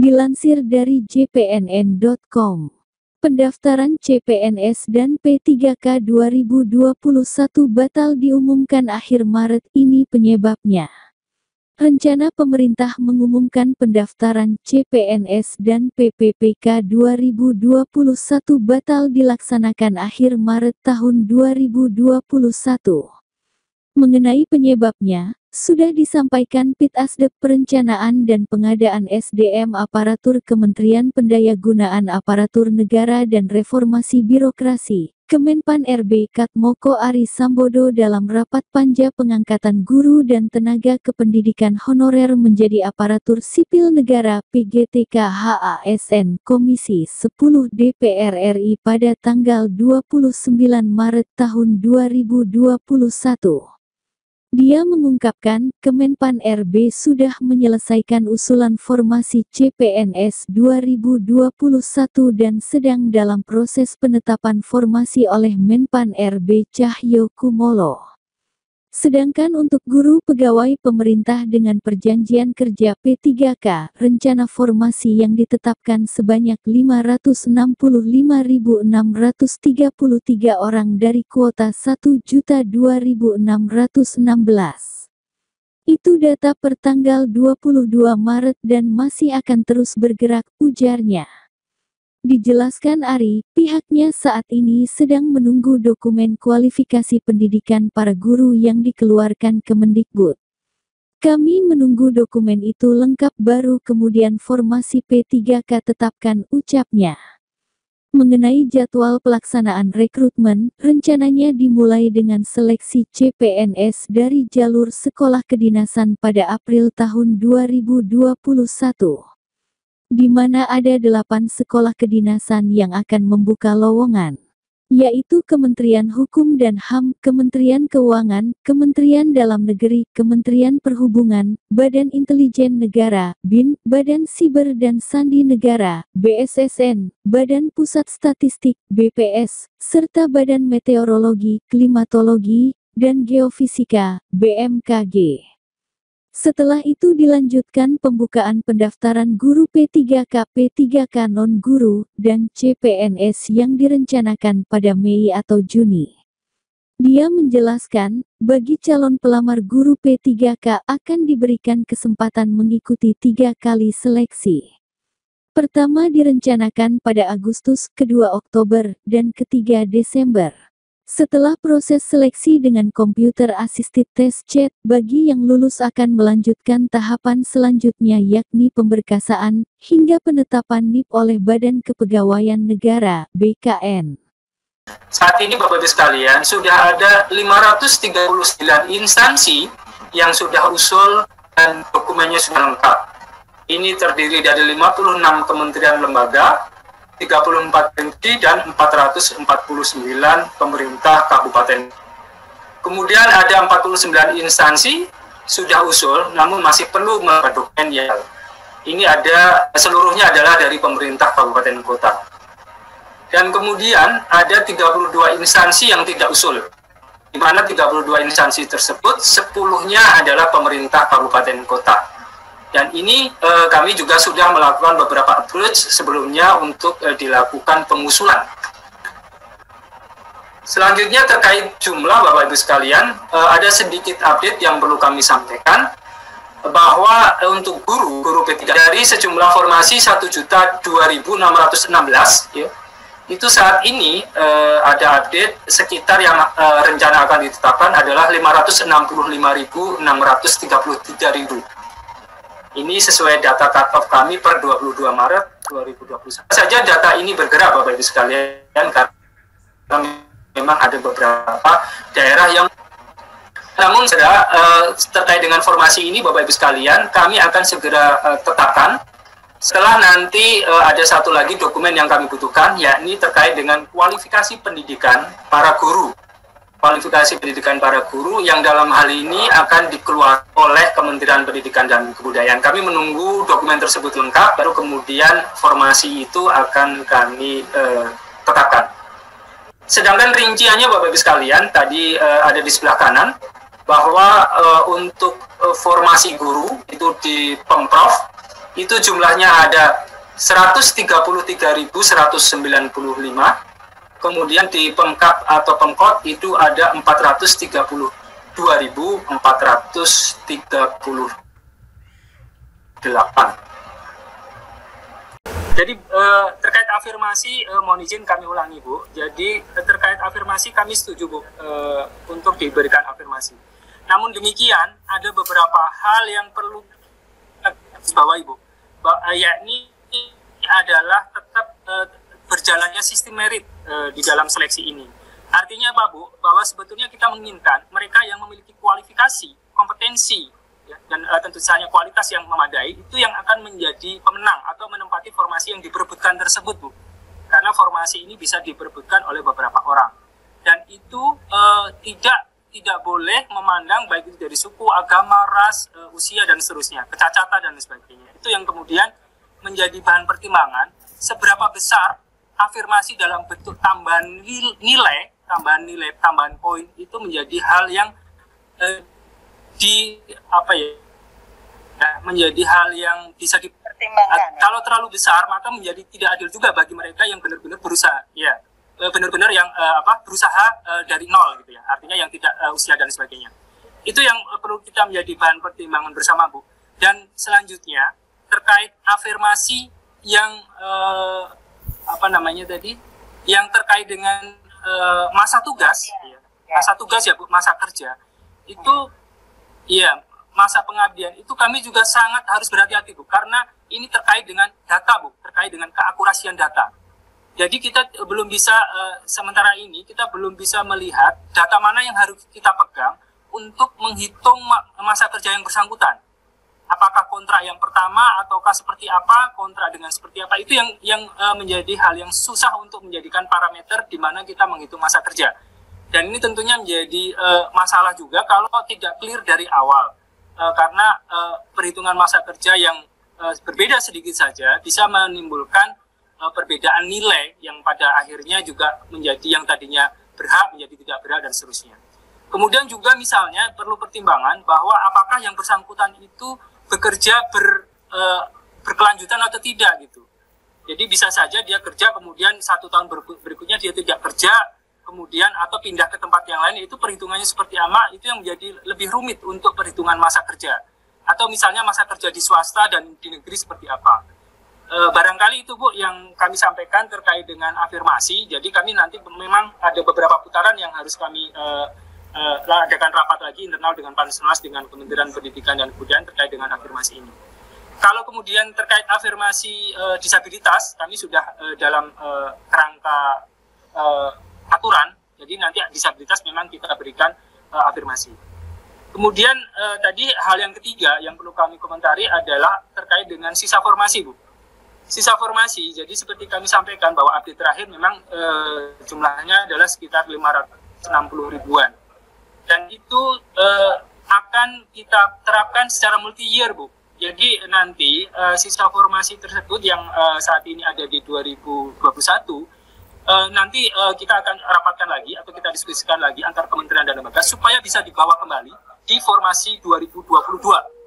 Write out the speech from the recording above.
Dilansir dari jpnn.com, pendaftaran CPNS dan P3K 2021 batal diumumkan akhir Maret ini penyebabnya. Rencana pemerintah mengumumkan pendaftaran CPNS dan PPPK 2021 batal dilaksanakan akhir Maret tahun 2021. Mengenai penyebabnya, sudah disampaikan Pitasdep Perencanaan dan Pengadaan SDM Aparatur Kementerian Pendayagunaan Aparatur Negara dan Reformasi Birokrasi, Kemenpan RB Katmoko Ari Sambodo dalam rapat panja pengangkatan guru dan tenaga kependidikan honorer menjadi aparatur sipil negara PGTK HASN Komisi 10 DPR RI pada tanggal 29 Maret tahun 2021. Dia mengungkapkan, Kemenpan RB sudah menyelesaikan usulan formasi CPNS 2021 dan sedang dalam proses penetapan formasi oleh Menpan RB Cahyo Kumolo. Sedangkan untuk guru pegawai pemerintah dengan perjanjian kerja P3K, rencana formasi yang ditetapkan sebanyak 565.633 orang dari kuota 1.002.616. Itu data per tanggal 22 Maret dan masih akan terus bergerak, ujarnya. Dijelaskan Ari, pihaknya saat ini sedang menunggu dokumen kualifikasi pendidikan para guru yang dikeluarkan Kemendikbud. Kami menunggu dokumen itu lengkap baru kemudian formasi P3K tetapkan, ucapnya. Mengenai jadwal pelaksanaan rekrutmen, rencananya dimulai dengan seleksi CPNS dari jalur sekolah kedinasan pada April tahun 2021. Di mana ada 8 sekolah kedinasan yang akan membuka lowongan, yaitu Kementerian Hukum dan HAM, Kementerian Keuangan, Kementerian Dalam Negeri, Kementerian Perhubungan, Badan Intelijen Negara, BIN, Badan Siber dan Sandi Negara, BSSN, Badan Pusat Statistik, BPS, serta Badan Meteorologi, Klimatologi, dan Geofisika, BMKG. Setelah itu dilanjutkan pembukaan pendaftaran guru P3K, P3K non-guru, dan CPNS yang direncanakan pada Mei atau Juni. Dia menjelaskan, bagi calon pelamar guru P3K akan diberikan kesempatan mengikuti 3 kali seleksi. Pertama direncanakan pada Agustus, kedua Oktober, dan ketiga Desember. Setelah proses seleksi dengan komputer assisted test chat, bagi yang lulus akan melanjutkan tahapan selanjutnya yakni pemberkasaan, hingga penetapan NIP oleh Badan Kepegawaian Negara, BKN. Saat ini Bapak-Ibu sekalian, sudah ada 539 instansi yang sudah usul dan dokumennya sudah lengkap. Ini terdiri dari 56 kementerian lembaga, 34 provinsi dan 449 pemerintah kabupaten. Kemudian ada 49 instansi sudah usul, namun masih perlu dokumen yang ini ada seluruhnya adalah dari pemerintah kabupaten kota. Dan kemudian ada 32 instansi yang tidak usul, di mana 32 instansi tersebut 10-nya adalah pemerintah kabupaten kota. Dan ini kami juga sudah melakukan beberapa approach sebelumnya untuk dilakukan pengusulan. Selanjutnya terkait jumlah Bapak-Ibu sekalian, ada sedikit update yang perlu kami sampaikan, bahwa untuk guru P3 dari sejumlah formasi 1.002.616, ya, itu saat ini ada update sekitar yang rencana akan ditetapkan adalah 565.633.000. Ini sesuai data cut-off kami per 22 Maret 2021. Saja data ini bergerak Bapak Ibu sekalian, karena memang ada beberapa daerah yang namun terkait dengan formasi ini Bapak Ibu sekalian, kami akan segera tetapkan setelah nanti ada satu lagi dokumen yang kami butuhkan, yakni terkait dengan kualifikasi pendidikan para guru. Kualifikasi pendidikan para guru yang dalam hal ini akan dikeluarkan oleh Kementerian Pendidikan dan Kebudayaan. Kami menunggu dokumen tersebut lengkap, baru kemudian formasi itu akan kami tetapkan. Sedangkan rinciannya Bapak Ibu sekalian, tadi ada di sebelah kanan, bahwa untuk formasi guru itu di Pemprov itu jumlahnya ada 133.195. Kemudian di Pemkap atau Pemkot itu ada 432.438. Jadi terkait afirmasi, mohon izin kami ulangi Bu. Jadi terkait afirmasi kami setuju Bu untuk diberikan afirmasi. Namun demikian ada beberapa hal yang perlu dibawahi Bu, yakni adalah tetap berjalannya sistem merit di dalam seleksi ini. Artinya apa Bu? Bahwa sebetulnya kita menginginkan mereka yang memiliki kualifikasi, kompetensi, ya, dan tentu saja kualitas yang memadai itu yang akan menjadi pemenang atau menempati formasi yang diperebutkan tersebut Bu. Karena formasi ini bisa diperebutkan oleh beberapa orang. Dan itu tidak boleh memandang baik itu dari suku, agama, ras, usia dan seterusnya, kecacatan dan sebagainya. Itu yang kemudian menjadi bahan pertimbangan seberapa besar afirmasi dalam bentuk tambahan nilai, tambahan poin itu menjadi hal yang menjadi hal yang bisa dipertimbangkan. Kalau terlalu besar maka menjadi tidak adil juga bagi mereka yang benar-benar berusaha, ya, benar-benar yang berusaha dari nol gitu ya. Artinya yang tidak usia dan sebagainya. Itu yang perlu kita menjadi bahan pertimbangan bersama Bu. Dan selanjutnya terkait afirmasi yang yang terkait dengan masa tugas, masa tugas ya Bu, masa kerja itu, ya, masa pengabdian itu kami juga sangat harus berhati-hati Bu, karena ini terkait dengan data Bu, terkait dengan keakurasian data. Jadi kita belum bisa sementara ini kita belum bisa melihat data mana yang harus kita pegang untuk menghitung masa kerja yang bersangkutan. Apakah kontrak yang pertama ataukah seperti apa, kontrak dengan seperti apa, itu yang menjadi hal yang susah untuk menjadikan parameter di mana kita menghitung masa kerja. Dan ini tentunya menjadi masalah juga kalau tidak clear dari awal, karena perhitungan masa kerja yang berbeda sedikit saja bisa menimbulkan perbedaan nilai yang pada akhirnya juga menjadi yang tadinya berhak menjadi tidak berhak dan seterusnya. Kemudian juga misalnya perlu pertimbangan bahwa apakah yang bersangkutan itu bekerja berkelanjutan atau tidak gitu. Jadi bisa saja dia kerja kemudian 1 tahun berikutnya dia tidak kerja, kemudian atau pindah ke tempat yang lain, itu perhitungannya seperti apa, itu yang menjadi lebih rumit untuk perhitungan masa kerja. Atau misalnya masa kerja di swasta dan di negeri seperti apa. Barangkali itu Bu yang kami sampaikan terkait dengan afirmasi. Jadi kami nanti memang ada beberapa putaran yang harus kami adakan rapat lagi internal dengan Pansmas, dengan Kementerian Pendidikan dan Kebudayaan terkait dengan afirmasi ini. Kalau kemudian terkait afirmasi disabilitas, kami sudah dalam kerangka aturan, jadi nanti disabilitas memang kita berikan afirmasi. Kemudian tadi hal yang ketiga yang perlu kami komentari adalah terkait dengan sisa formasi Bu. Sisa formasi, jadi seperti kami sampaikan bahwa update terakhir memang jumlahnya adalah sekitar 560 ribuan. Dan itu akan kita terapkan secara multi-year Bu. Jadi nanti sisa formasi tersebut yang saat ini ada di 2021, nanti kita akan rapatkan lagi atau kita diskusikan lagi antar kementerian dan lembaga supaya bisa dibawa kembali di formasi 2022.